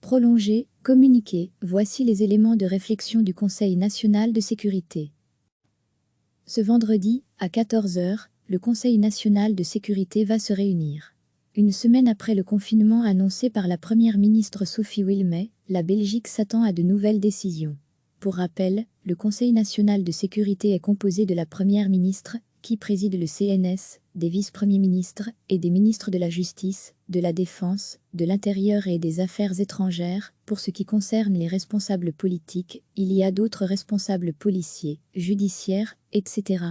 Prolonger, communiquer, voici les éléments de réflexion du Conseil national de sécurité. Ce vendredi, à 14 h, le Conseil national de sécurité va se réunir. Une semaine après le confinement annoncé par la première ministre Sophie Wilmès, la Belgique s'attend à de nouvelles décisions. Pour rappel, le Conseil national de sécurité est composé de la première ministre, qui préside le CNS, des vice-premiers ministres et des ministres de la Justice, de la Défense, de l'Intérieur et des Affaires étrangères. Pour ce qui concerne les responsables politiques, il y a d'autres responsables policiers, judiciaires, etc.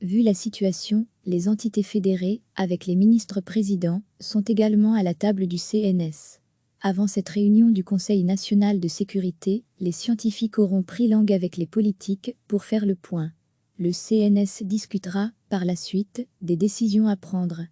Vu la situation, les entités fédérées, avec les ministres présidents, sont également à la table du CNS. Avant cette réunion du Conseil national de sécurité, les scientifiques auront pris langue avec les politiques pour faire le point. Le CNS discutera, par la suite, des décisions à prendre.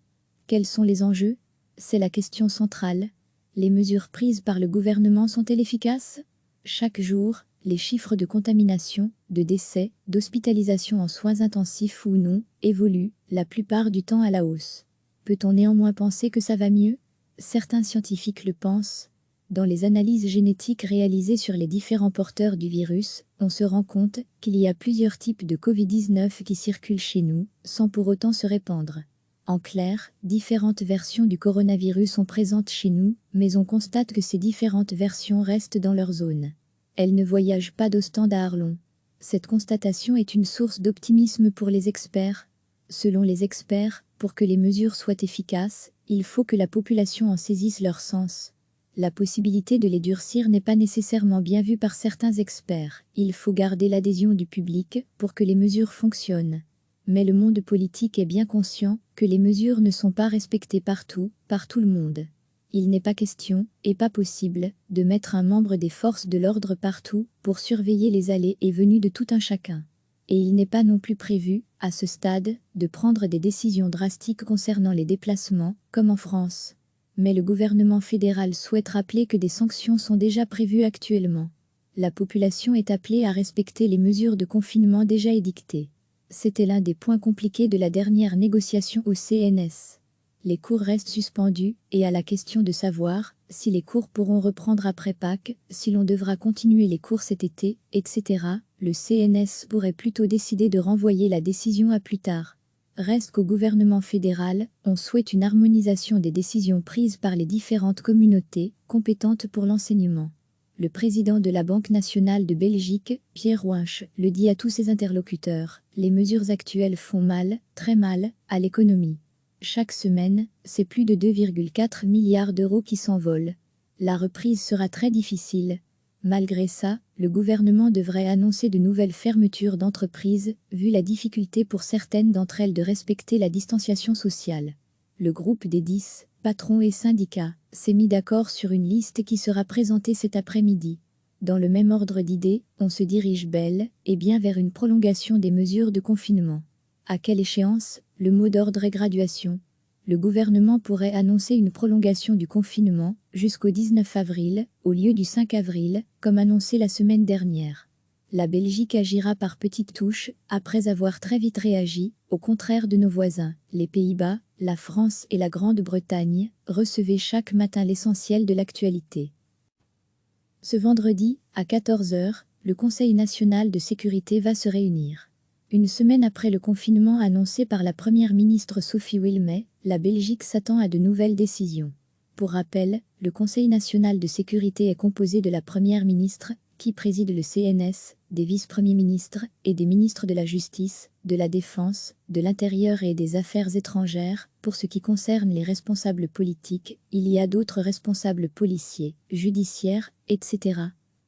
Quels sont les enjeux? C'est la question centrale. Les mesures prises par le gouvernement sont-elles efficaces? Chaque jour, les chiffres de contamination, de décès, d'hospitalisation en soins intensifs ou non, évoluent, la plupart du temps à la hausse. Peut-on néanmoins penser que ça va mieux? Certains scientifiques le pensent. Dans les analyses génétiques réalisées sur les différents porteurs du virus, on se rend compte qu'il y a plusieurs types de Covid-19 qui circulent chez nous, sans pour autant se répandre. En clair, différentes versions du coronavirus sont présentes chez nous, mais on constate que ces différentes versions restent dans leur zone. Elles ne voyagent pas d'Ostende à Arlon. Cette constatation est une source d'optimisme pour les experts. Selon les experts, pour que les mesures soient efficaces, il faut que la population en saisisse leur sens. La possibilité de les durcir n'est pas nécessairement bien vue par certains experts. Il faut garder l'adhésion du public pour que les mesures fonctionnent. Mais le monde politique est bien conscient que les mesures ne sont pas respectées partout, par tout le monde. Il n'est pas question, et pas possible, de mettre un membre des forces de l'ordre partout pour surveiller les allées et venues de tout un chacun. Et il n'est pas non plus prévu, à ce stade, de prendre des décisions drastiques concernant les déplacements, comme en France. Mais le gouvernement fédéral souhaite rappeler que des sanctions sont déjà prévues actuellement. La population est appelée à respecter les mesures de confinement déjà édictées. C'était l'un des points compliqués de la dernière négociation au CNS. Les cours restent suspendus, et à la question de savoir si les cours pourront reprendre après Pâques, si l'on devra continuer les cours cet été, etc., le CNS pourrait plutôt décider de renvoyer la décision à plus tard. Reste qu'au gouvernement fédéral, on souhaite une harmonisation des décisions prises par les différentes communautés compétentes pour l'enseignement. Le président de la Banque nationale de Belgique, Pierre Winch, le dit à tous ses interlocuteurs, les mesures actuelles font mal, très mal, à l'économie. Chaque semaine, c'est plus de 2,4 milliards d'euros qui s'envolent. La reprise sera très difficile. Malgré ça, le gouvernement devrait annoncer de nouvelles fermetures d'entreprises, vu la difficulté pour certaines d'entre elles de respecter la distanciation sociale. Le groupe des 10, patrons et syndicats, s'est mis d'accord sur une liste qui sera présentée cet après-midi. Dans le même ordre d'idées, on se dirige bel et bien vers une prolongation des mesures de confinement. À quelle échéance? Le mot d'ordre est graduation. Le gouvernement pourrait annoncer une prolongation du confinement jusqu'au 19 avril, au lieu du 5 avril, comme annoncé la semaine dernière. La Belgique agira par petites touches, après avoir très vite réagi, au contraire de nos voisins. Les Pays-Bas, la France et la Grande-Bretagne recevaient chaque matin l'essentiel de l'actualité. Ce vendredi, à 14 h, le Conseil national de sécurité va se réunir. Une semaine après le confinement annoncé par la première ministre Sophie Wilmès, la Belgique s'attend à de nouvelles décisions. Pour rappel, le Conseil national de sécurité est composé de la première ministre, qui préside le CNS, des vice-premiers ministres et des ministres de la Justice, de la Défense, de l'Intérieur et des Affaires étrangères. Pour ce qui concerne les responsables politiques, il y a d'autres responsables policiers, judiciaires, etc.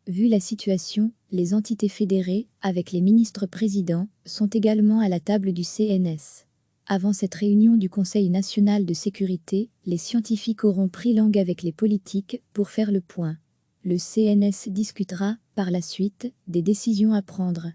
Vu la situation, les entités fédérées, avec les ministres présidents, sont également à la table du CNS. Avant cette réunion du Conseil national de sécurité, les scientifiques auront pris langue avec les politiques pour faire le point. Le CNS discutera, par la suite, des décisions à prendre.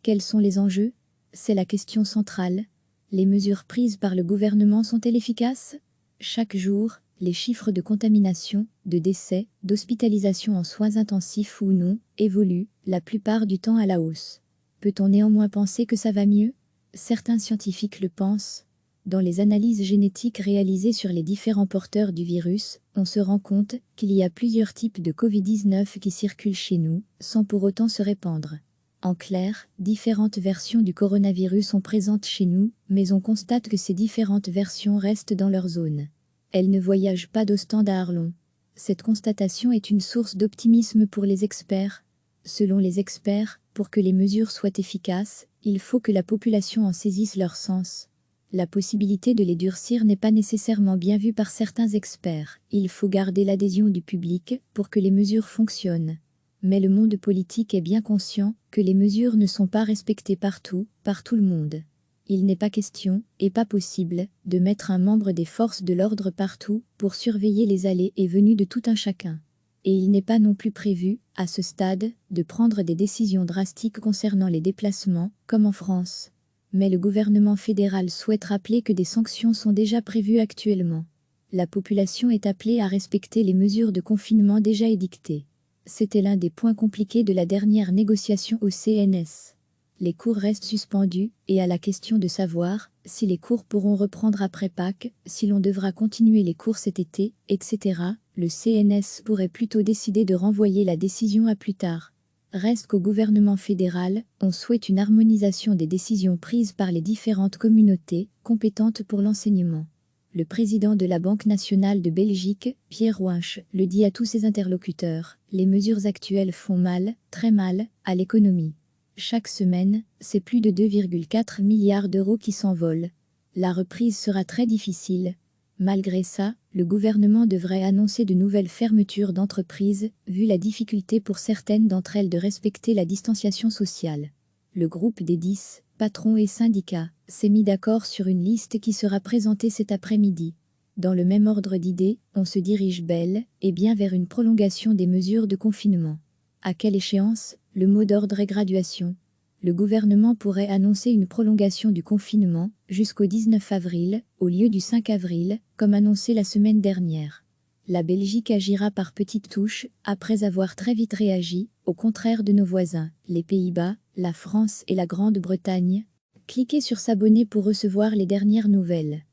Quels sont les enjeux? C'est la question centrale. Les mesures prises par le gouvernement sont-elles efficaces? Chaque jour, les chiffres de contamination, de décès, d'hospitalisation en soins intensifs ou non, évoluent, la plupart du temps à la hausse. Peut-on néanmoins penser que ça va mieux? Certains scientifiques le pensent. Dans les analyses génétiques réalisées sur les différents porteurs du virus, on se rend compte qu'il y a plusieurs types de Covid-19 qui circulent chez nous, sans pour autant se répandre. En clair, différentes versions du coronavirus sont présentes chez nous, mais on constate que ces différentes versions restent dans leur zone. Elles ne voyagent pas d'Ostende à Arlon. Cette constatation est une source d'optimisme pour les experts. Selon les experts, pour que les mesures soient efficaces, il faut que la population en saisisse leur sens. La possibilité de les durcir n'est pas nécessairement bien vue par certains experts. Il faut garder l'adhésion du public pour que les mesures fonctionnent. Mais le monde politique est bien conscient que les mesures ne sont pas respectées partout, par tout le monde. Il n'est pas question, et pas possible, de mettre un membre des forces de l'ordre partout pour surveiller les allées et venues de tout un chacun. Et il n'est pas non plus prévu, à ce stade, de prendre des décisions drastiques concernant les déplacements, comme en France. Mais le gouvernement fédéral souhaite rappeler que des sanctions sont déjà prévues actuellement. La population est appelée à respecter les mesures de confinement déjà édictées. C'était l'un des points compliqués de la dernière négociation au CNS. Les cours restent suspendus, et à la question de savoir si les cours pourront reprendre après Pâques, si l'on devra continuer les cours cet été, etc., le CNS pourrait plutôt décider de renvoyer la décision à plus tard. Reste qu'au gouvernement fédéral, on souhaite une harmonisation des décisions prises par les différentes communautés compétentes pour l'enseignement. Le président de la Banque nationale de Belgique, Pierre Winch, le dit à tous ses interlocuteurs, les mesures actuelles font mal, très mal, à l'économie. Chaque semaine, c'est plus de 2,4 milliards d'euros qui s'envolent. La reprise sera très difficile. Malgré ça, le gouvernement devrait annoncer de nouvelles fermetures d'entreprises, vu la difficulté pour certaines d'entre elles de respecter la distanciation sociale. Le groupe des 10, patrons et syndicats, s'est mis d'accord sur une liste qui sera présentée cet après-midi. Dans le même ordre d'idées, on se dirige bel et bien vers une prolongation des mesures de confinement. À quelle échéance? Le mot d'ordre est graduation. Le gouvernement pourrait annoncer une prolongation du confinement jusqu'au 19 avril, au lieu du 5 avril, comme annoncé la semaine dernière. La Belgique agira par petites touches, après avoir très vite réagi, au contraire de nos voisins, les Pays-Bas, la France et la Grande-Bretagne. Cliquez sur s'abonner pour recevoir les dernières nouvelles.